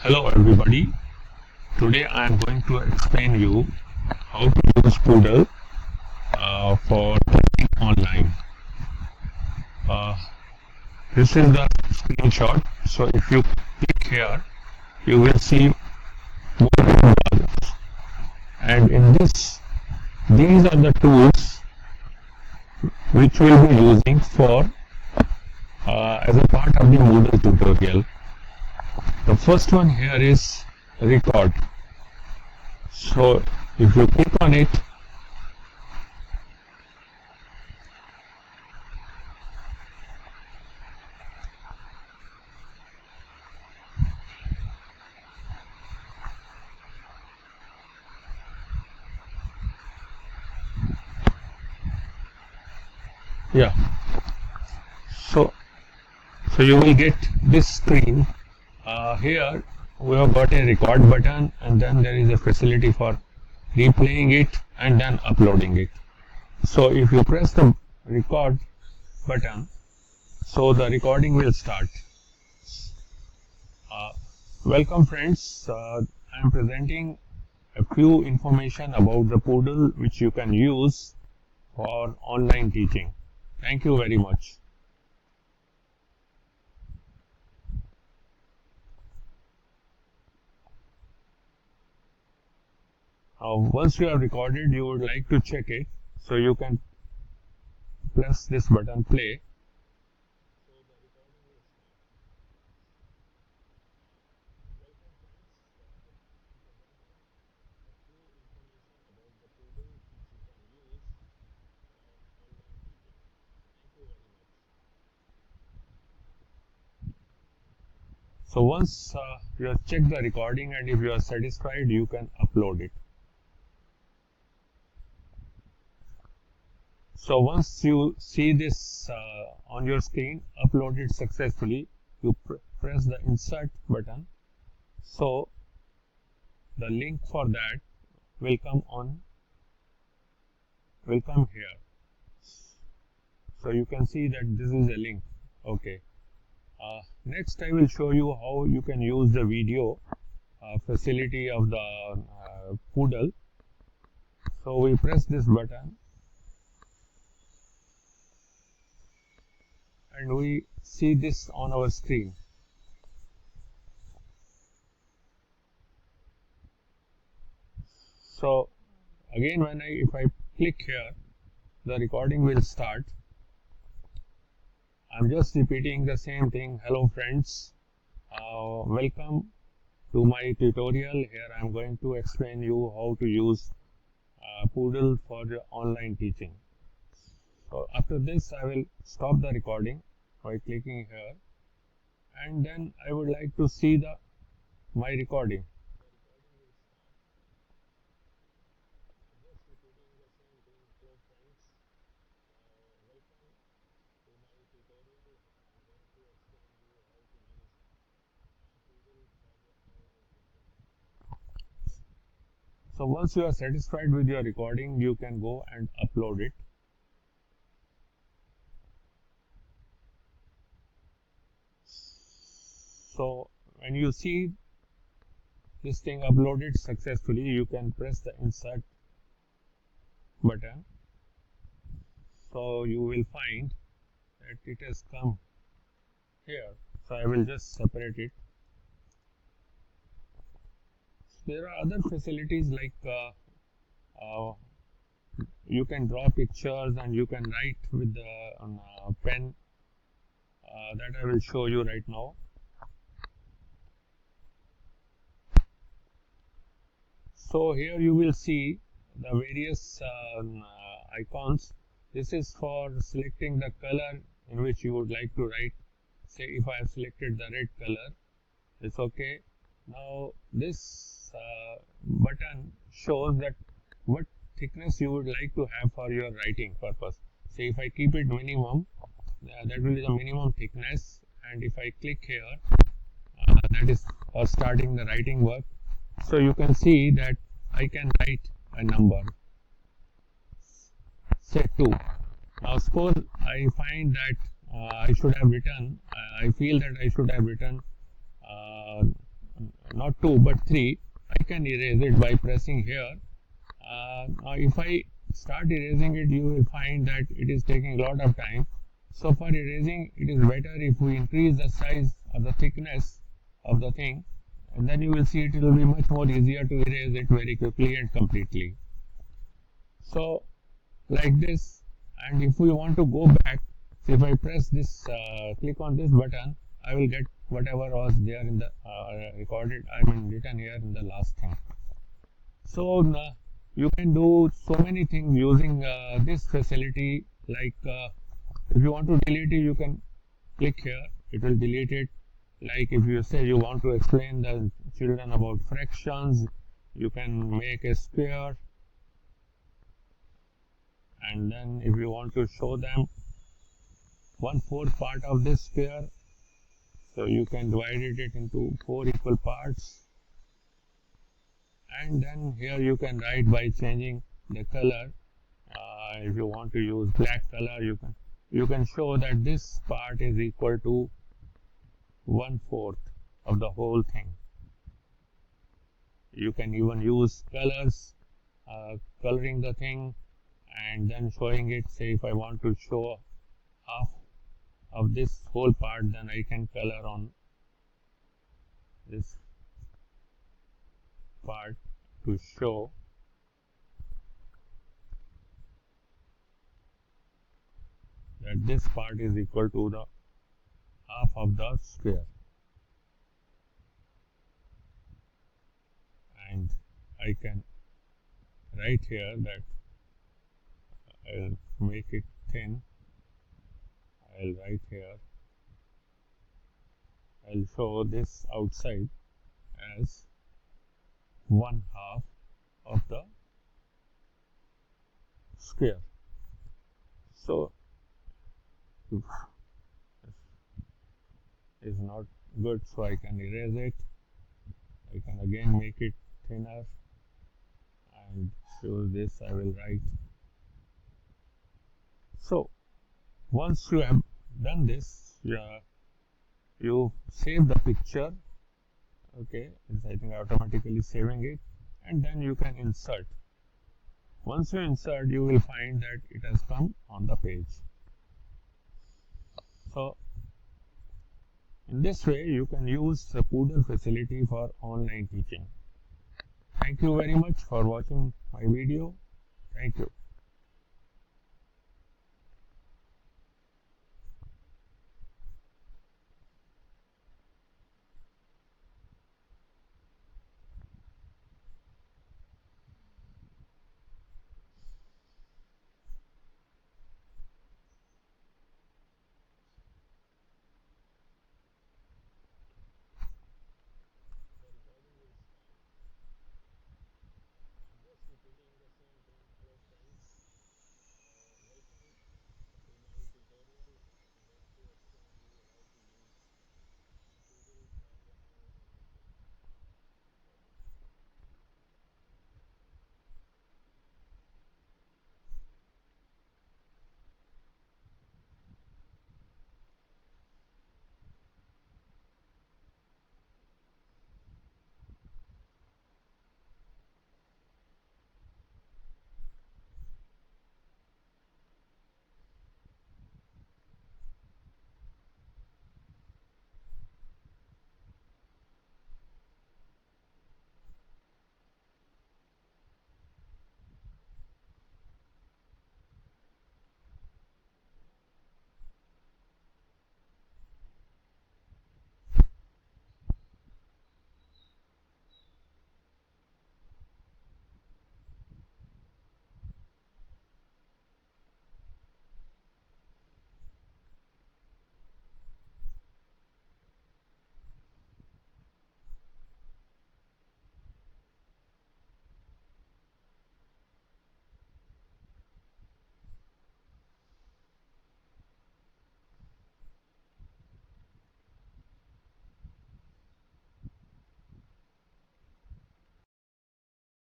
Hello everybody. Today I am going to explain you how to use Poodle for teaching online. Uh, this is the screenshot. So if you click here, you will see Moodle buttons. And in this, these are the tools which we'll be using for as a part of the Moodle tutorial. The first one here is record. So if you click on it, yeah. So you will get this screen. Here we have got a record button, and then there is a facility for replaying it and then uploading it. So if you press the record button, so the recording will start. Welcome friends, I am presenting a few information about the Poodle which you can use for online teaching. Thank you very much. Once you have recorded, you would like to check it, so you can press this button play. So once you have checked the recording, and if you are satisfied, you can upload it. So once you see this on your screen uploaded successfully, you press the insert button. So the link for that will come here. So you can see that this is a link. Okay. Next I will show you how you can use the video facility of the Poodle. So we press this button and we see this on our screen. So again, if I click here, the recording will start. I'm just repeating the same thing. Hello friends, welcome to my tutorial. Here I'm going to explain you how to use Poodle for the online teaching. So after this I will stop the recording by clicking here, and then I would like to see my recording. So once you are satisfied with your recording, you can go and upload it. So when you see this thing uploaded successfully, you can press the insert button. So you will find that it has come here. So I will just separate it. There are other facilities like you can draw pictures and you can write with the pen. That I will show you right now. So here you will see the various icons. This is for selecting the color in which you would like to write. Say if I have selected the red color, it's okay. Now this button shows that what thickness you would like to have for your writing purpose. Say if I keep it minimum, that will be the minimum thickness, and if I click here, that is for starting the writing work. So you can see that I can write a number, say 2. Now suppose I find that I should have written, I feel that I should have written not 2 but 3, I can erase it by pressing here. Now if I start erasing it, you will find that it is taking a lot of time. So for erasing, it is better if we increase the size or the thickness of the thing, and then you will see it will be much more easier to erase it very quickly and completely. So like this, and if we want to go back, so if I press this, click on this button, I will get whatever was there in the written here in the last thing. So you can do so many things using this facility. Like if you want to delete it, you can click here, it will delete it. Like if you say you want to explain the children about fractions, you can make a square, and then if you want to show them 1/4 part of this square, so you can divide it into 4 equal parts, and then here you can write by changing the color. If you want to use black color, you can show that this part is equal to 1/4 of the whole thing. You can even use colors, coloring the thing and then showing it. Say if I want to show half of this whole part, then I can color on this part to show that this part is equal to the half of the square. And I can write here that I'll make it thin. I'll write here, I'll show this outside as 1/2 of the square. So this is not good, so I can erase it. I can again make it thinner and show this. I will write. So once you have done this, you save the picture. Okay, it's I think automatically saving it, and then you can insert. Once you insert, you will find that it has come on the page. So in this way, you can use the Poodle facility for online teaching. Thank you very much for watching my video. Thank you.